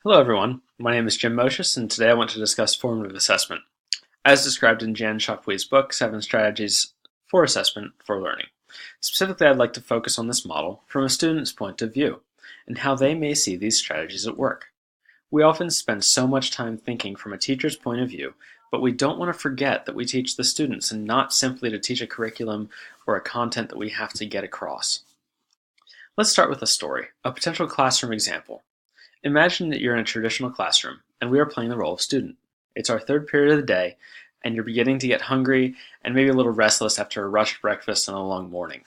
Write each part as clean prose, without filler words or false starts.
Hello everyone, my name is Jim Mosius and today I want to discuss formative assessment, as described in Jan Chapuis's book, 7 Strategies for Assessment for Learning. Specifically, I'd like to focus on this model from a student's point of view, and how they may see these strategies at work. We often spend so much time thinking from a teacher's point of view, but we don't want to forget that we teach the students and not simply to teach a curriculum or a content that we have to get across. Let's start with a story, a potential classroom example. Imagine that you're in a traditional classroom, and we are playing the role of student. It's our third period of the day, and you're beginning to get hungry and maybe a little restless after a rushed breakfast and a long morning.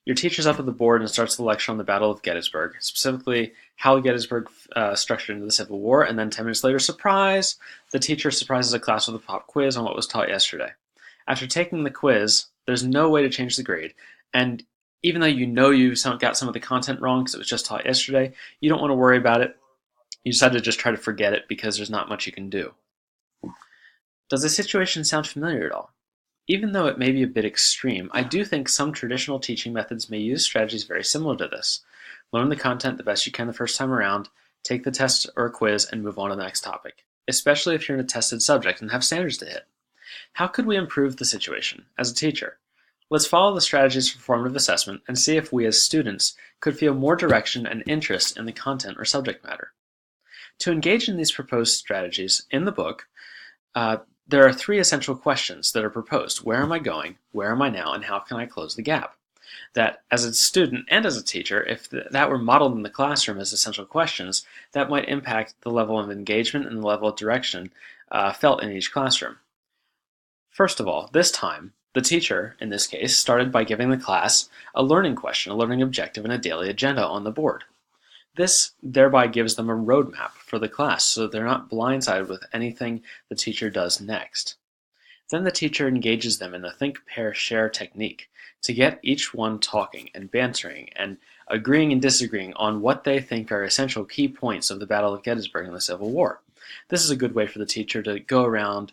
Your teacher's up at the board and starts the lecture on the Battle of Gettysburg, specifically how Gettysburg structured into the Civil War, and then 10 minutes later, surprise! The teacher surprises the class with a pop quiz on what was taught yesterday. After taking the quiz, there's no way to change the grade, and even though you know you got some of the content wrong because it was just taught yesterday, you don't want to worry about it. You decide to just try to forget it because there's not much you can do. Does the situation sound familiar at all? Even though it may be a bit extreme, I do think some traditional teaching methods may use strategies very similar to this. Learn the content the best you can the first time around, take the test or a quiz, and move on to the next topic, especially if you're in a tested subject and have standards to hit. How could we improve the situation as a teacher? Let's follow the strategies for formative assessment and see if we as students could feel more direction and interest in the content or subject matter. To engage in these proposed strategies in the book, there are 3 essential questions that are proposed. Where am I going? Where am I now? And how can I close the gap? That as a student and as a teacher, if that were modeled in the classroom as essential questions, that might impact the level of engagement and the level of direction felt in each classroom. First of all, this time, the teacher, in this case, started by giving the class a learning question, a learning objective, and a daily agenda on the board. This thereby gives them a roadmap for the class so they're not blindsided with anything the teacher does next. Then the teacher engages them in a think, pair, share technique to get each one talking and bantering and agreeing and disagreeing on what they think are essential key points of the Battle of Gettysburg and the Civil War. This is a good way for the teacher to go around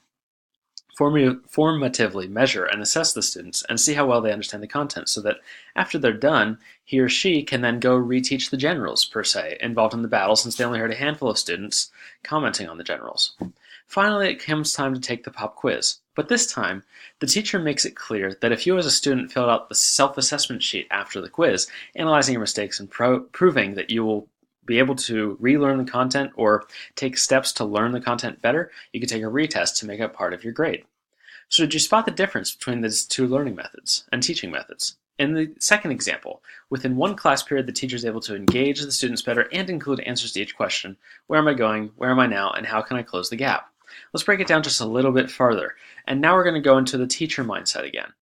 formatively measure and assess the students and see how well they understand the content so that after they're done, he or she can then go reteach the generals, per se, involved in the battle since they only heard a handful of students commenting on the generals. Finally, it comes time to take the pop quiz. But this time, the teacher makes it clear that if you as a student filled out the self-assessment sheet after the quiz, analyzing your mistakes and proving that you will be able to relearn the content or take steps to learn the content better, you can take a retest to make it part of your grade. So did you spot the difference between these 2 learning methods and teaching methods? In the second example, within one class period, the teacher is able to engage the students better and include answers to each question. Where am I going? Where am I now? And how can I close the gap? Let's break it down just a little bit further. And now we're going to go into the teacher mindset again.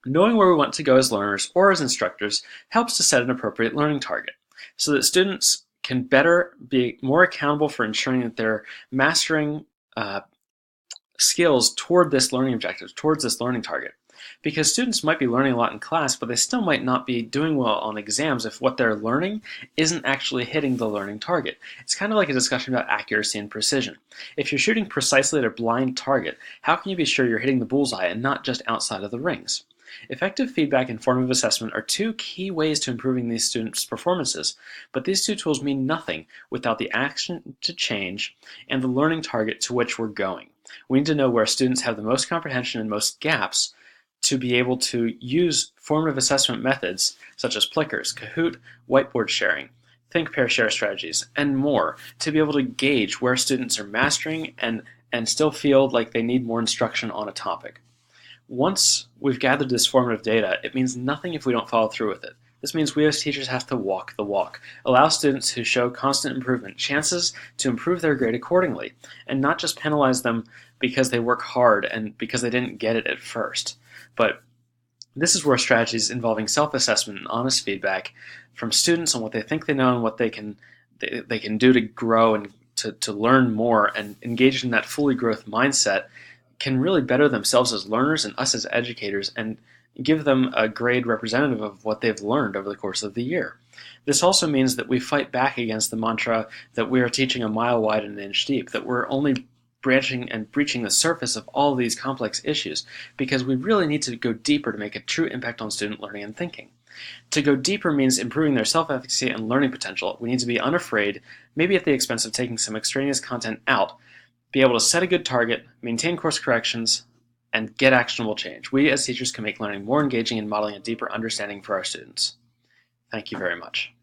Knowing where we want to go as learners or as instructors helps to set an appropriate learning target so that students can better be more accountable for ensuring that they're mastering skills toward this learning objective, towards this learning target. Because students might be learning a lot in class, but they still might not be doing well on exams if what they're learning isn't actually hitting the learning target. It's kind of like a discussion about accuracy and precision. If you're shooting precisely at a blind target, how can you be sure you're hitting the bullseye and not just outside of the rings? Effective feedback and formative assessment are 2 key ways to improving these students' performances, but these 2 tools mean nothing without the action to change and the learning target to which we're going. We need to know where students have the most comprehension and most gaps to be able to use formative assessment methods such as Plickers, Kahoot, whiteboard sharing, think, pair, share strategies, and more to be able to gauge where students are mastering and still feel like they need more instruction on a topic. Once we've gathered this formative data, it means nothing if we don't follow through with it. This means we as teachers have to walk the walk, allow students who show constant improvement chances to improve their grade accordingly, and not just penalize them because they work hard and because they didn't get it at first. But this is where strategies involving self-assessment and honest feedback from students on what they think they know and what they can do to grow and to learn more and engage in that fully growth mindset can really better themselves as learners and us as educators and give them a grade representative of what they've learned over the course of the year. This also means that we fight back against the mantra that we are teaching a mile wide and an inch deep, that we're only branching and breaching the surface of all these complex issues, because we really need to go deeper to make a true impact on student learning and thinking. To go deeper means improving their self-efficacy and learning potential. We need to be unafraid, maybe at the expense of taking some extraneous content out, be able to set a good target, maintain course corrections, and get actionable change. We as teachers can make learning more engaging and modeling a deeper understanding for our students. Thank you very much.